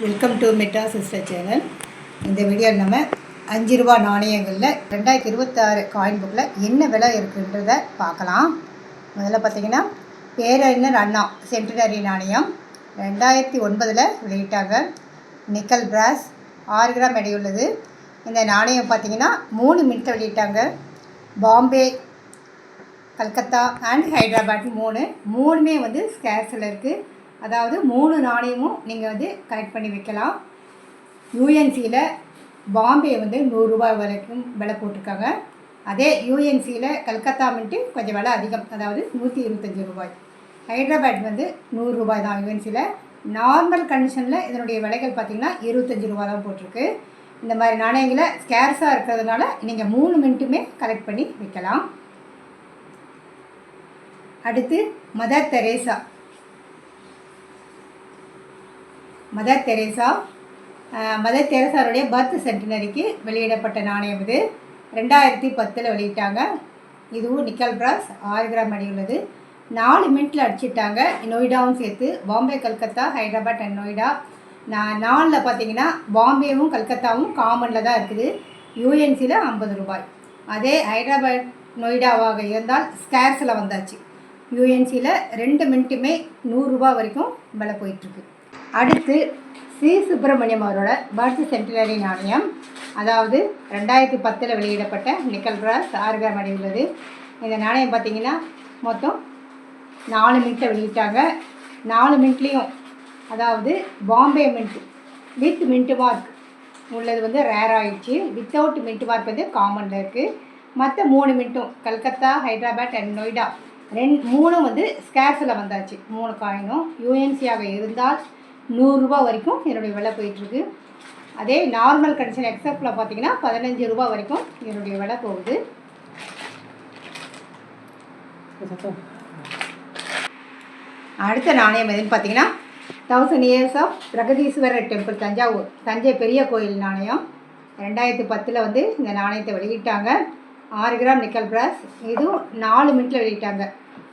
Welcome to metro sister channel. இந்த வீடியோவில் நம்ம 5 ரூபா நாணயங்களில் 2026 காயின் புக்கில் என்ன விலை இருக்குன்றத பார்க்கலாம். முதல்ல பார்த்திங்கன்னா பேரறிஞர் அண்ணா சென்டினரி நாணயம் 2009 வெளியிட்டாங்க. நிக்கல் பிராஸ் 6 கிராம் எடையுள்ளது. இந்த நாணயம் பார்த்திங்கன்னா 3 மினிட் வெளியிட்டாங்க. பாம்பே, கல்கத்தா அண்ட் ஹைதராபாத் மூணுமே வந்து ஸ்கேர்ஸில் இருக்குது. அதாவது 3 நாணயமும் நீங்கள் வந்து கலெக்ட் பண்ணி வைக்கலாம். யூஎன்சியில் பாம்பே வந்து 100 ரூபாய் வரைக்கும் விலை போட்டிருக்காங்க. அதே யூஎன்சியில் கல்கத்தா மின்ட்டு கொஞ்சம் விலை அதிகம், அதாவது 125 ரூபாய். ஹைதராபாத் வந்து 100 ரூபாய் தான் யூஎன்சியில். நார்மல் கண்டிஷனில் இதனுடைய விலைகள் பார்த்திங்கன்னா 25 ரூபா தான் போட்டிருக்கு. இந்த மாதிரி நாணயங்களை ஸ்கேர்ஸாக இருக்கிறதுனால நீங்கள் 3 மினிட்டுமே கலெக்ட் பண்ணி வைக்கலாம். அடுத்து மதர் தெரேசாவுடைய பர்த் சென்டினரிக்கு வெளியிடப்பட்ட நாணயம் இது. 2010 வெளியிட்டாங்க. இதுவும் நிக்கல் பிராஸ் 6 கிராம் அடியுள்ளது. 4 மினிட்டில் அடிச்சிட்டாங்க. நொய்டாவும் சேர்த்து பாம்பே, கல்கத்தா, ஹைதராபாத் அண்ட் நொய்டா. 4ல் பார்த்தீங்கன்னா பாம்பேவும் கல்கத்தாவும் காமனில் தான் இருக்குது. யூஎன்சியில் 50 ரூபாய். அதே ஹைதராபாத், நொய்டாவாக இருந்தால் ஸ்கேர்ஸில் வந்தாச்சு. யூஎன்சியில் 2 மினிட்டுமே 100 ரூபா வரைக்கும் விலை போயிட்டுருக்கு. அடுத்து சி சுப்பிரமணியம் அவரோட பர்த் சென்டினரி நாணயம், அதாவது 2010 வெளியிடப்பட்ட நிக்கல் பிராஸ் 6 கிராம் அடி உள்ளது. இந்த நாணயம் பார்த்திங்கன்னா மொத்தம் 4 மினிட்டில் வெளியிட்டாங்க. 4 மினிட்லேயும் அதாவது Bombay mint with mint mark உள்ளது வந்து ரேர் ஆகிடுச்சு. வித்தவுட் மின்ட் மார்க் வந்து காமனில் இருக்குது. மற்ற 3 மினிட்டும் கல்கத்தா, ஹைதராபாத் அண்ட் நொய்டா 3 வந்து ஸ்கேர்ஸில் வந்தாச்சு. 3 காயினும் யூஎன்சியாக இருந்தால் 100 ரூபா வரைக்கும் என்னுடைய விலை போயிட்டுருக்கு. அதே நார்மல் கண்டிஷன் எக்ஸப்டில் பார்த்தீங்கன்னா 15 ரூபா வரைக்கும் என்னுடைய விலை போகுது. அடுத்த நாணயம் எதுன்னு பார்த்தீங்கன்னா 1000 years of Brihadeeswarar temple, Thanjavur, Thanjai பெரிய கோயில் நாணயம். 2010 வந்து இந்த நாணயத்தை வெளியிட்டாங்க. 6 கிராம் நிக்கல் பிராஸ். இதுவும் 4 மினிட்டில் வெளியிட்டாங்க.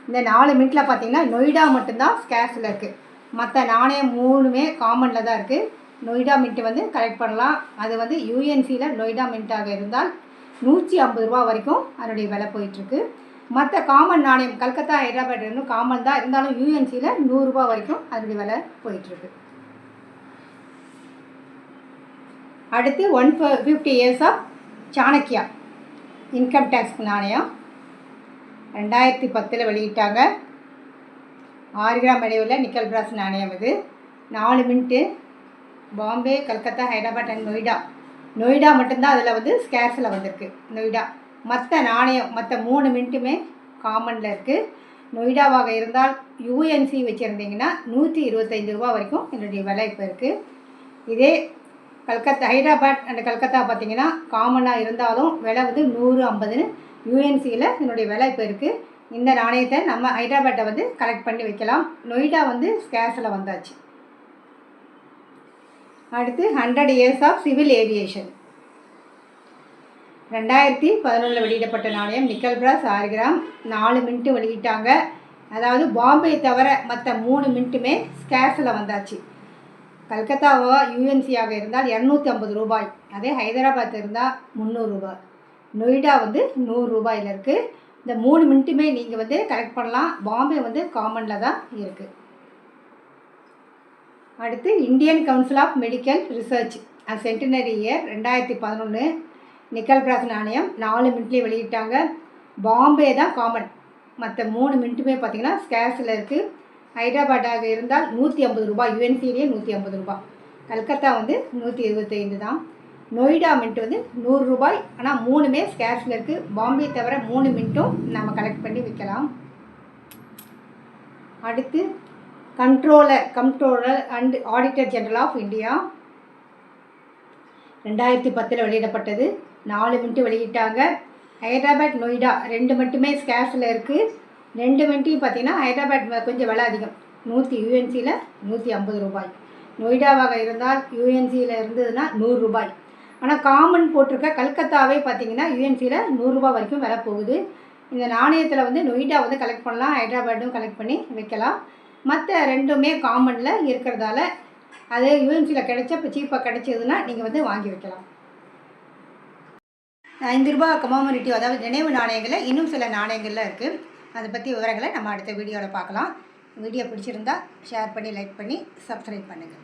இந்த 4 மினிட்டில் பார்த்தீங்கன்னா நொய்டா மட்டும்தான் ஸ்கேர்ஸில் இருக்குது. மற்ற நாணயம் 3மே காமனில் தான் இருக்குது. நொய்டா மின்ட்டு வந்து கலெக்ட் பண்ணலாம். அது வந்து யூஎன்சியில் நொய்டா மின்ட்டாக இருந்தால் 150 ரூபா வரைக்கும் அதனுடைய விலை போயிட்டுருக்கு. மற்ற காமன் நாணயம் கல்கத்தா, ஹைதராபாத் இன்னும் காமன் தான் இருந்தாலும் யூஎன்சியில் 100 ரூபா வரைக்கும் அதனுடைய விலை போயிட்டுருக்கு. அடுத்து 150 years of Chanakya income tax நாணயம் 2010 வெளியிட்டாங்க. 6 கிராம் எடையுள்ள நிக்கல் பிராஸ் நாணயம் இது. 4 மினிட்டு பாம்பே, கல்கத்தா, ஹைதராபாத் அண்ட் நொய்டா மட்டும்தான் அதில் வந்து ஸ்கேர்ஸில் வந்திருக்கு. நொய்டா மற்ற நாணயம் மற்ற 3 மினிட்டுமே காமனில் இருக்குது. நொய்டாவாக இருந்தால் யூஎன்சி வச்சுருந்தீங்கன்னா 125 ரூபா வரைக்கும் என்னுடைய விலை இப்போ இருக்குது. இதே கல்கத்தா, ஹைதராபாத் அண்ட் கல்கத்தா பார்த்திங்கன்னா காமனாக இருந்தாலும் விலை வந்து 150ன்னு யூஎன்சியில் என்னுடைய விலை இப்போ இருக்குது. இந்த நாணயத்தை நம்ம ஹைதராபாத்தை வந்து கலெக்ட் பண்ணி வைக்கலாம். நொய்டா வந்து ஸ்கேர்ஸில் வந்தாச்சு. அடுத்து 100 இயர்ஸ் ஆஃப் சிவில் ஏவியேஷன் 2011 வெளியிடப்பட்ட நாணயம் நிக்கல் பிராஸ் 6 கிராம். 4 மினிட்டு வெளியிட்டாங்க. அதாவது பாம்பே தவிர மற்ற 3 மினிட்டுமே ஸ்கேர்ஸில் வந்தாச்சு. கல்கத்தாவா யூஎன்சியாக இருந்தால் 250 ரூபாய். அதே ஹைதராபாத் இருந்தால் 300 ரூபாய். நொய்டா வந்து 100 ரூபாயில் இருக்குது. இந்த 3 மினிட்டுமே நீங்கள் வந்து கலெக்ட் பண்ணலாம். பாம்பே வந்து காமனில் தான் இருக்குது. அடுத்து Indian council of medical research centenary year 2011 nickel brass நாணயம் 4 மினிட்லேயே வெளியிட்டாங்க. பாம்பே தான் காமன். மற்ற 3 மினிட்டுமே பார்த்திங்கன்னா ஸ்கேர்ஸில் இருக்குது. ஹைதராபாத்தாக இருந்தால் 150 ரூபாய். யூஎன்சிலேயே 150 ரூபாய். கல்கத்தா வந்து 125 தான். நொய்டா மின்ட் வந்து 100 ரூபாய். ஆனால் 3மே ஸ்கேர்ஸில் இருக்குது. பாம்பே தவிர 3 மினிட்டும் நம்ம கலெக்ட் பண்ணி வைக்கலாம். அடுத்து comptroller and auditor general of India 2010 வெளியிடப்பட்டது. 4 மினிட்டு வெளியிட்டாங்க. ஹைதராபாத், நொய்டா 2 மட்டுமே ஸ்கேர்ஸில் இருக்குது. 2 மினிட்டையும் பார்த்தீங்கன்னா ஹைதராபாத் கொஞ்சம் விலை அதிகம். யூஎன்சியில் 150 ரூபாய். நொய்டாவாக இருந்தால் யூஎன்சியில் இருந்ததுன்னா 100 ரூபாய். ஆனால் காமன் போட்டிருக்க கல்கத்தாவே பார்த்திங்கன்னா யூஎன்சியில் 100 ரூபா வரைக்கும் விலை போகுது. இந்த நாணயத்தில் வந்து நொய்டா வந்து கலெக்ட் பண்ணலாம். ஹைதராபாத்தும் கலெக்ட் பண்ணி வைக்கலாம். மற்ற 2மே காமனில் இருக்கிறதால அது யூஎன்சியில் கிடைச்சா இப்போ சீப்பாக கிடைச்சதுன்னா நீங்கள் வந்து வாங்கி வைக்கலாம். 5 ரூபா கமாமரேட்டிவ் அதாவது நினைவு நாணயங்களில் இன்னும் சில நாணயங்கள்லாம் இருக்குது. அதை பற்றி விவரங்களை நம்ம அடுத்த வீடியோவில் பார்க்கலாம். வீடியோ பிடிச்சிருந்தா ஷேர் பண்ணி லைக் பண்ணி சப்ஸ்கிரைப் பண்ணுங்கள்.